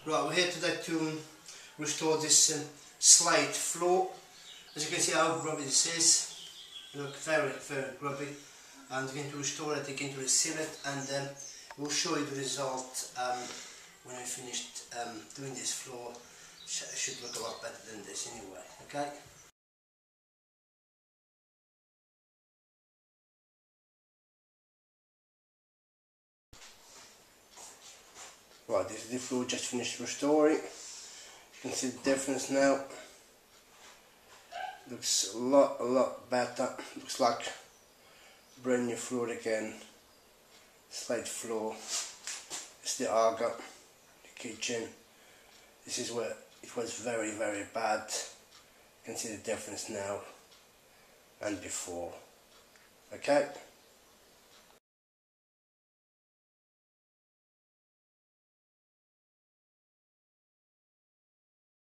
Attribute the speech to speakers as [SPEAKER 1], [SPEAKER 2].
[SPEAKER 1] Right, we're here today to restore this slate floor. As you can see how grubby this is. Look, very, very grubby. And we're going to restore it, we're going to reseal it, and we'll show you the result when we finished doing this floor. It should look a lot better than this anyway, okay? Right, this is the floor just finished restoring. You can see the difference now. Looks a lot better. Looks like brand new floor again. Slate floor. It's the Aga, the kitchen. This is where it was very, very bad. You can see the difference now and before. Okay?